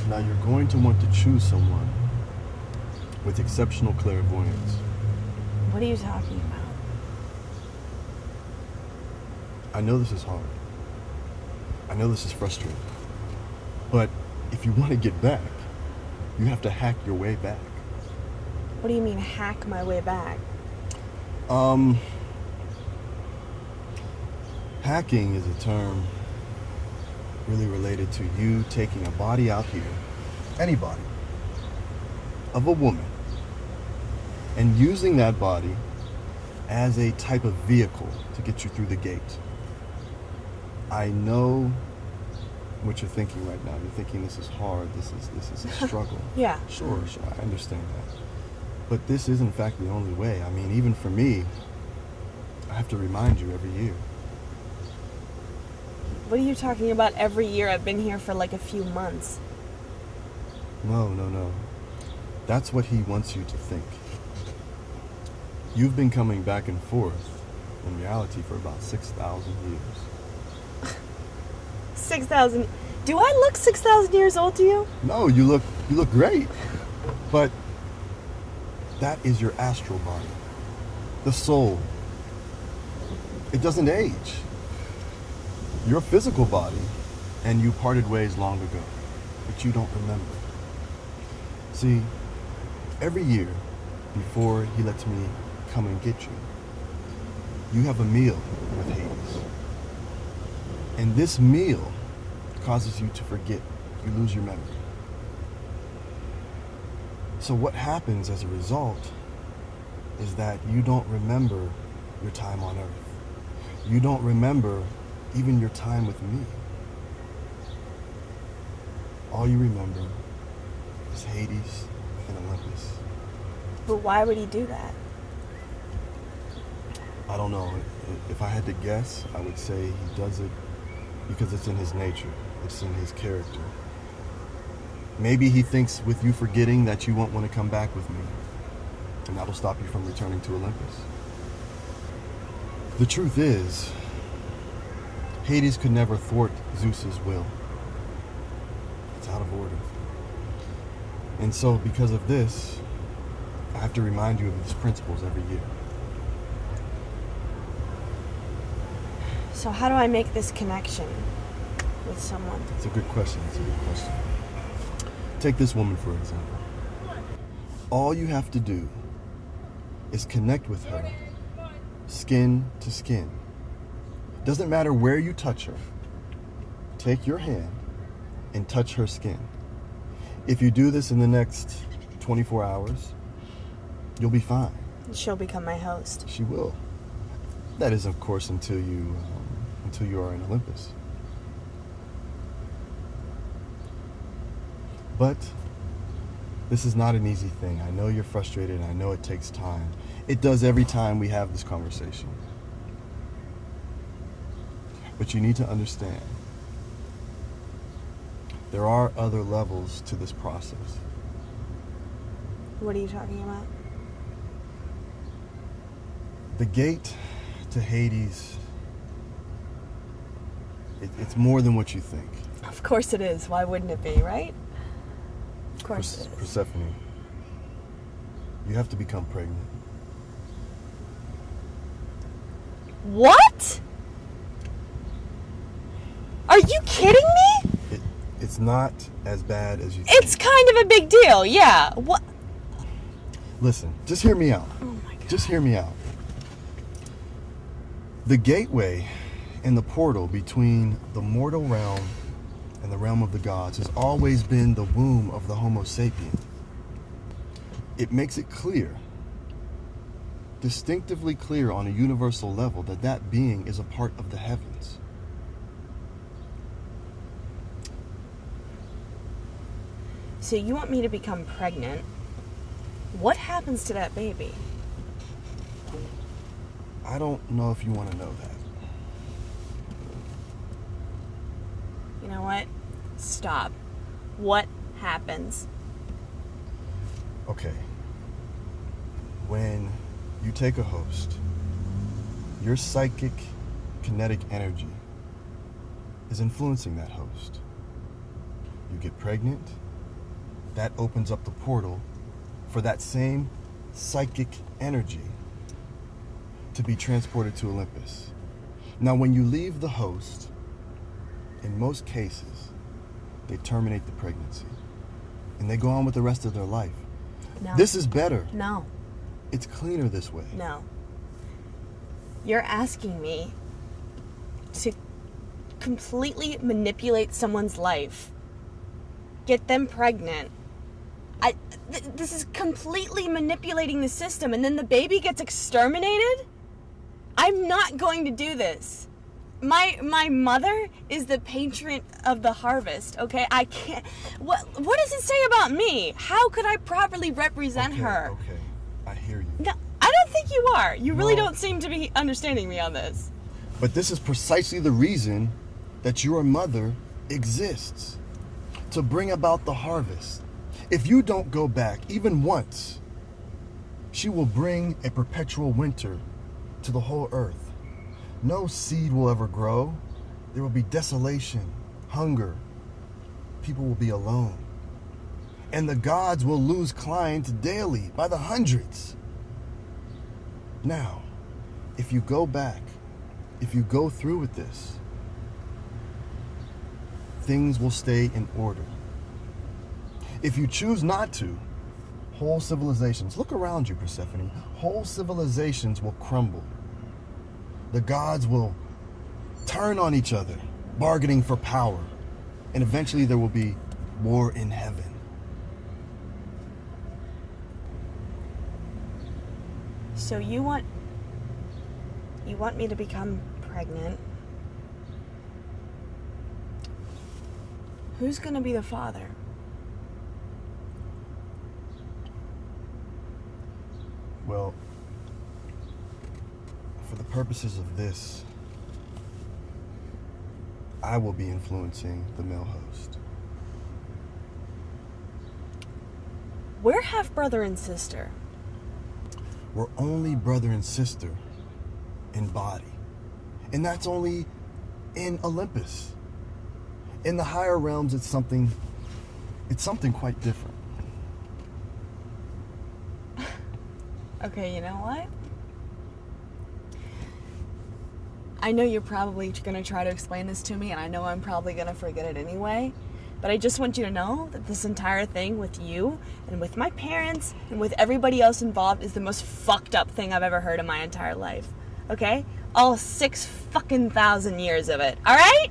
Now you're going to want to choose someone with exceptional clairvoyance. What are you talking about? I know this is hard. I know this is frustrating. But if you want to get back, you have to hack your way back. What do you mean, hack my way back? Hacking is a term really related to you taking a body out here, any body, of a woman, and using that body as a type of vehicle to get you through the gate. I know what you're thinking right now. You're thinking this is hard, this is a struggle. Yeah. Sure, I understand that. But this is in fact the only way. I mean, even for me, I have to remind you every year. What are you talking about every year? I've been here for like a few months. No. That's what he wants you to think. You've been coming back and forth in reality for about 6,000 years. 6,000. Do I look 6,000 years old to you? No, you look great. But that is your astral body. The soul. It doesn't age. Your physical body, and you parted ways long ago, but you don't remember. See, every year before he lets me come and get you, you have a meal with Hades. And this meal causes you to forget. You lose your memory. So what happens as a result is that you don't remember your time on Earth. You don't remember even your time with me. All you remember is Hades and Olympus. But why would he do that? I don't know. If I had to guess, I would say he does it because it's in his nature. It's in his character. Maybe he thinks with you forgetting that you won't want to come back with me, and that'll stop you from returning to Olympus. The truth is, Hades could never thwart Zeus's will. It's out of order. And so, because of this, I have to remind you of these principles every year. So how do I make this connection with someone? It's a good question. Take this woman, for example. All you have to do is connect with her, skin to skin. Doesn't matter where you touch her. Take your hand and touch her skin. If you do this in the next 24 hours, you'll be fine. She'll become my host. She will. That is, of course, until you are in Olympus. But this is not an easy thing. I know you're frustrated. I know it takes time. It does every time we have this conversation. But you need to understand, there are other levels to this process. What are you talking about? The gate to Hades, it's more than what you think. Of course it is. Why wouldn't it be, right? Of course it is. Persephone, you have to become pregnant. What? Are you kidding me? It's not as bad as you think. It's kind of a big deal, yeah. What? Listen, just hear me out. Oh my God. Just hear me out. The gateway and the portal between the mortal realm and the realm of the gods has always been the womb of the Homo sapien. It makes it clear, distinctively clear on a universal level, that that being is a part of the heavens. So you want me to become pregnant? What happens to that baby? I don't know if you want to know that. You know what? Stop. What happens? Okay. When you take a host, your psychic kinetic energy is influencing that host. You get pregnant, that opens up the portal for that same psychic energy to be transported to Olympus. Now, when you leave the host, in most cases, they terminate the pregnancy and they go on with the rest of their life. No. This is better. No. It's cleaner this way. No. You're asking me to completely manipulate someone's life, get them pregnant. This is completely manipulating the system, and then the baby gets exterminated? I'm not going to do this. My mother is the patron of the harvest, okay? I can't... What does it say about me? How could I properly represent her? Okay, I hear you. No, I don't think you are. You really No. don't seem to be understanding me on this. But this is precisely the reason that your mother exists. To bring about the harvest. If you don't go back even once, she will bring a perpetual winter to the whole earth. No seed will ever grow. There will be desolation, hunger. People will be alone. And the gods will lose clients daily by the hundreds. Now, if you go back, if you go through with this, things will stay in order. If you choose not to, whole civilizations, look around you, Persephone, whole civilizations will crumble. The gods will turn on each other, bargaining for power, and eventually there will be war in heaven. So you want me to become pregnant? Who's gonna be the father? Well, for the purposes of this, I will be influencing the male host. We're half brother and sister. We're only brother and sister in body. And that's only in Olympus. In the higher realms, it's something quite different. Okay, you know what? I know you're probably going to try to explain this to me, and I know I'm probably going to forget it anyway, but I just want you to know that this entire thing with you and with my parents and with everybody else involved is the most fucked up thing I've ever heard in my entire life. Okay? All 6,000 years of it. All right?